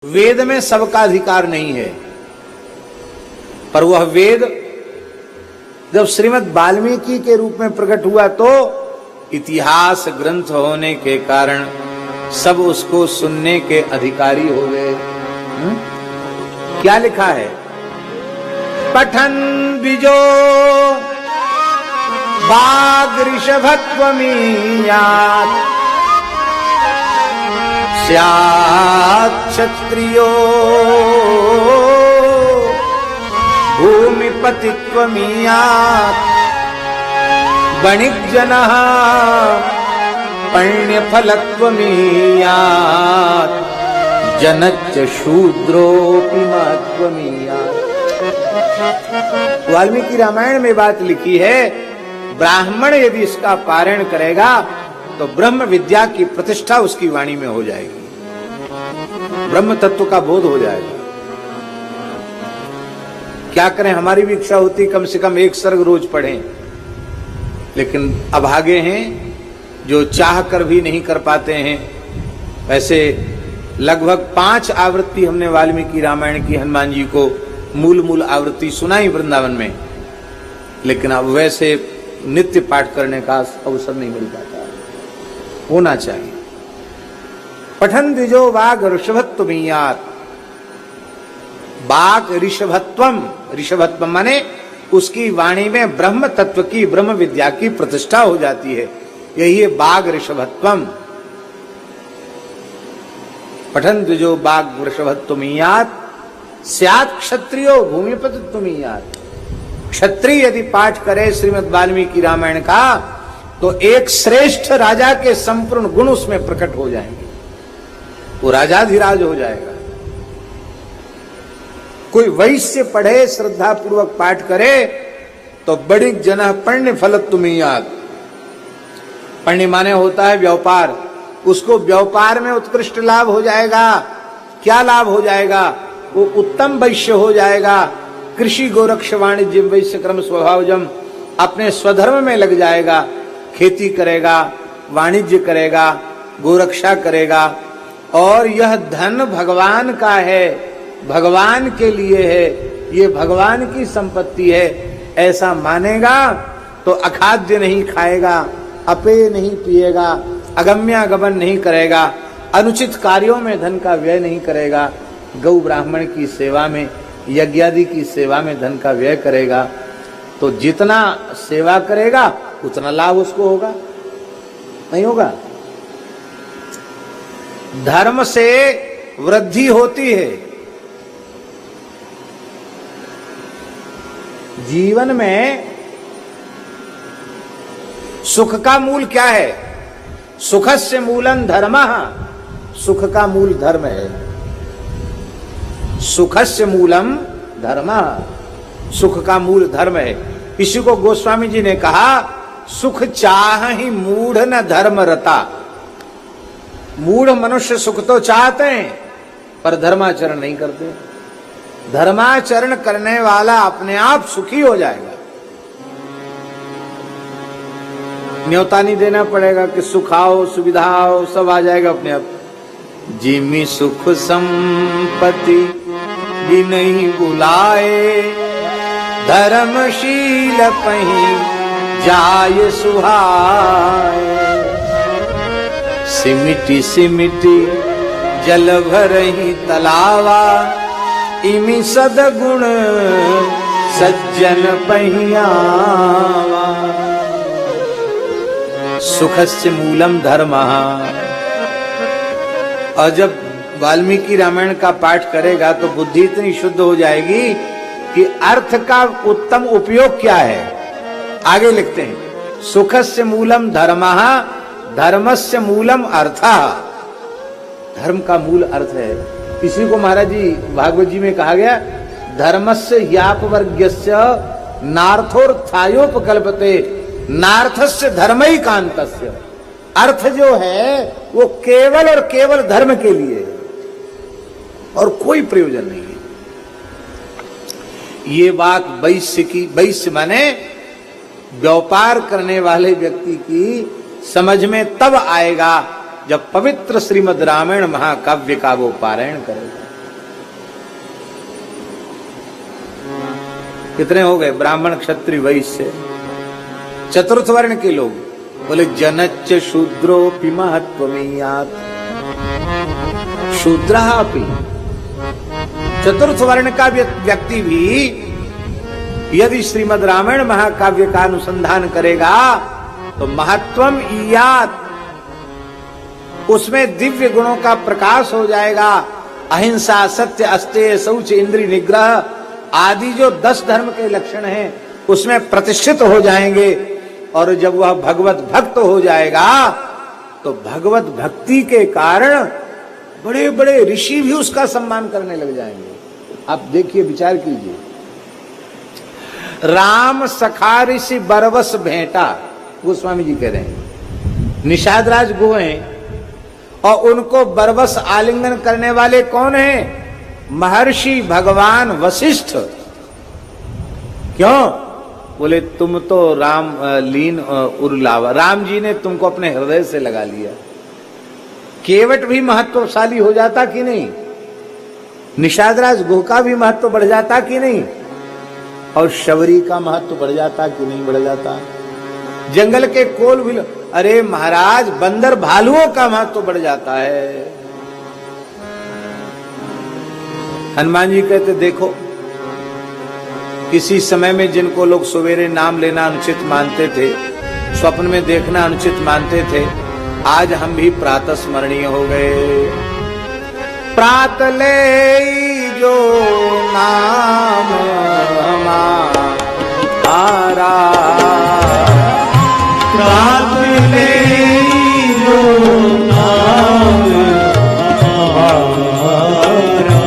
वेद में सबका अधिकार नहीं है, पर वह वेद जब श्रीमद् वाल्मीकि के रूप में प्रकट हुआ तो इतिहास ग्रंथ होने के कारण सब उसको सुनने के अधिकारी हो गए। क्या लिखा है? पठन द्विजो बाग ऋषभत्वमीयात् स्यात् क्षत्रियो भूमिपतित्वमीयात् वणिक्जनः पण्यफलत्वमीयात् जनच्च शूद्रोऽपि महत्वमीयात्। वाल्मीकि रामायण में बात लिखी है, ब्राह्मण यदि इसका पारायण करेगा तो ब्रह्म विद्या की प्रतिष्ठा उसकी वाणी में हो जाएगी, ब्रह्म तत्व का बोध हो जाएगा। क्या करें, हमारी भी इच्छा होती कम से कम एक सर्ग रोज पढ़ें, लेकिन अभागे हैं जो चाह कर भी नहीं कर पाते हैं। वैसे लगभग 5 आवृत्ति हमने वाल्मीकि रामायण की हनुमान जी को मूल आवृत्ति सुनाई वृंदावन में, लेकिन अब वैसे नित्य पाठ करने का अवसर नहीं मिल पाता, होना चाहिए। पठन द्विजो वाग ऋषभत्वमीयात्। बाग ऋषभत्वम, ऋषभत्व माने उसकी वाणी में ब्रह्म तत्व की, ब्रह्म विद्या की प्रतिष्ठा हो जाती है, यही है बाग ऋषभत्वम। पठन द्विजो बाग ऋषभत्वमीयात् स्यात् क्षत्रियो भूमिपतित्वमीयात्। क्षत्रिय यदि पाठ करे श्रीमद् वाल्मीकि रामायण का तो एक श्रेष्ठ राजा के संपूर्ण गुण उसमें प्रकट हो जाएंगे, वो राजाधिराज हो जाएगा। कोई वैश्य पढ़े, श्रद्धा पूर्वक पाठ करे तो बड़ी जन पण्य फलत्वमीयात्। पण्य माने होता है व्यापार, उसको व्यापार में उत्कृष्ट लाभ हो जाएगा। क्या लाभ हो जाएगा? वो उत्तम वैश्य हो जाएगा। कृषि गोरक्ष वाणिज्य वैश्य क्रम स्वभावजम, अपने स्वधर्म में लग जाएगा, खेती करेगा, वाणिज्य करेगा, गोरक्षा करेगा, और यह धन भगवान का है, भगवान के लिए है, ये भगवान की संपत्ति है, ऐसा मानेगा तो अखाद्य नहीं खाएगा, अपेय नहीं पिएगा, अगम्यागमन नहीं करेगा, अनुचित कार्यों में धन का व्यय नहीं करेगा, गौ ब्राह्मण की सेवा में, यज्ञादि की सेवा में धन का व्यय करेगा, तो जितना सेवा करेगा उतना लाभ उसको होगा, नहीं होगा? धर्म से वृद्धि होती है। जीवन में सुख का मूल क्या है? सुखस्य मूलं धर्मः, सुख का मूल धर्म है। सुखस्य मूलम धर्मः, सुख का मूल धर्म है। इसी को गोस्वामी जी ने कहा, सुख चाह ही मूढ़ न धर्म रता। मूढ़ मनुष्य सुख तो चाहते हैं पर धर्माचरण नहीं करते। धर्माचरण करने वाला अपने आप सुखी हो जाएगा। न्योता नहीं देना पड़ेगा कि सुख आओ सुविधा आओ, सब आ जाएगा अपने आप। जिमि सुख संपत्ति भी नहीं बुलाए, धर्मशील पहीं जाय सुहाए। सिमिटी सिमिटी जल भरहि तलावा, इमि सदगुण सज्जन पहियावा। सुखस्य मूलम धर्मः। और जब वाल्मीकि रामायण का पाठ करेगा तो बुद्धि इतनी शुद्ध हो जाएगी कि अर्थ का उत्तम उपयोग क्या है। आगे लिखते हैं, सुखस्य मूलम धर्मः, धर्मस्य मूलम अर्थः। धर्म का मूल अर्थ है। इसी को महाराज जी भागवत जी में कहा गया, धर्मस्य ह्यापवर्ग्यस्य नार्थोर्थायोपकल्पते, नार्थस्य धर्मैकान्तस्य। अर्थ जो है वो केवल और केवल धर्म के लिए है और कोई प्रयोजन नहीं है। ये बात वैश्य की, वैश्य माने व्यापार करने वाले व्यक्ति की समझ में तब आएगा जब पवित्र श्रीमद् रामायण महाकाव्य का वो पारायण करेगा। कितने हो गए? ब्राह्मण, क्षत्रिय, वैश्य, चतुर्थ वर्ण के लोग। बोले जनच्च शूद्रोपि महत्वमेयात्, शूद्रापि, चतुर्थ वर्ण का व्यक्ति भी यदि श्रीमद् रामायण महाकाव्य का अनुसंधान करेगा तो महत्वम इयात, उसमें दिव्य गुणों का प्रकाश हो जाएगा। अहिंसा, सत्य, अस्तेय, शौच, इंद्रिय निग्रह आदि जो 10 धर्म के लक्षण हैं उसमें प्रतिष्ठित हो जाएंगे। और जब वह भगवत भक्त हो जाएगा तो भगवत भक्ति के कारण बड़े बड़े ऋषि भी उसका सम्मान करने लग जाएंगे। आप देखिए, विचार कीजिए, राम सखा ऋषि बरवस भेंटा, गोस्वामी जी कह रहे हैं, निषाद राज गो हैं और उनको बरवस आलिंगन करने वाले कौन हैं? महर्षि भगवान वशिष्ठ। क्यों? बोले तुम तो राम लीन उर्लावा, राम जी ने तुमको अपने हृदय से लगा लिया। केवट भी महत्वशाली हो जाता कि नहीं? निषादराज गुह का भी महत्व बढ़ जाता कि नहीं? और शबरी का महत्व बढ़ जाता कि नहीं बढ़ जाता? जंगल के कोल भी, अरे महाराज बंदर भालुओं का महत्व बढ़ जाता है। हनुमान जी कहते देखो, किसी समय में जिनको लोग सवेरे नाम लेना अनुचित मानते थे, स्वप्न में देखना अनुचित मानते थे, आज हम भी प्रातः स्मरणीय हो गए। प्रात ले जो नाम हमारा, प्रात ले जो नाम हमारा,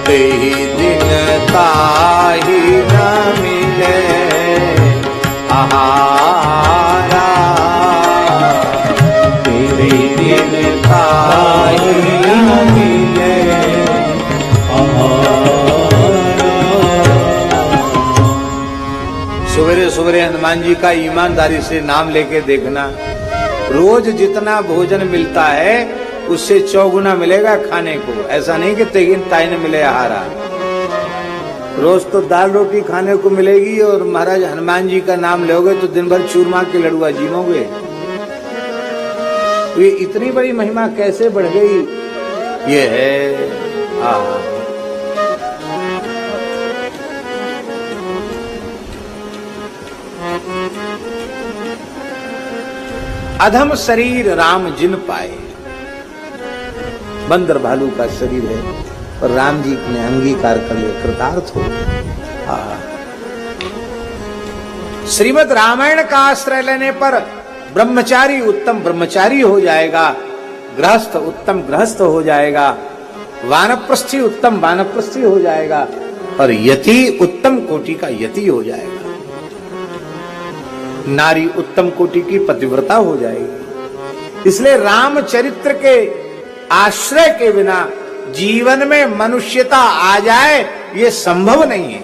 तेहि दिन ताहि न मिले आहारा, तेरे दिन ताहि न मिले आहारा। सवेरे सवेरे हनुमान जी का ईमानदारी से नाम लेके देखना, रोज जितना भोजन मिलता है उससे 4 गुना मिलेगा खाने को। ऐसा नहीं कि तेगिन ताई न मिले आहारा। रोज तो दाल रोटी खाने को मिलेगी और महाराज हनुमान जी का नाम लोगे तो दिन भर चूरमा के लड़ुआ जीमोगे। तो ये इतनी बड़ी महिमा कैसे बढ़ गई? ये है अधम शरीर राम जिन पाए, बंदर भालू का शरीर है और राम जी ने अंगीकार कर लिया, कृतार्थ हो। श्रीमद् रामायण का आश्रय लेने पर ब्रह्मचारी उत्तम ब्रह्मचारी हो जाएगा, गृहस्थ उत्तम गृहस्थ हो जाएगा, वानप्रस्थी उत्तम वानप्रस्थी हो जाएगा और यति उत्तम कोटि का यति हो जाएगा। नारी उत्तम कोटि की पतिव्रता हो जाएगी। इसलिए रामचरित्र के आश्रय के बिना जीवन में मनुष्यता आ जाए ये संभव नहीं है।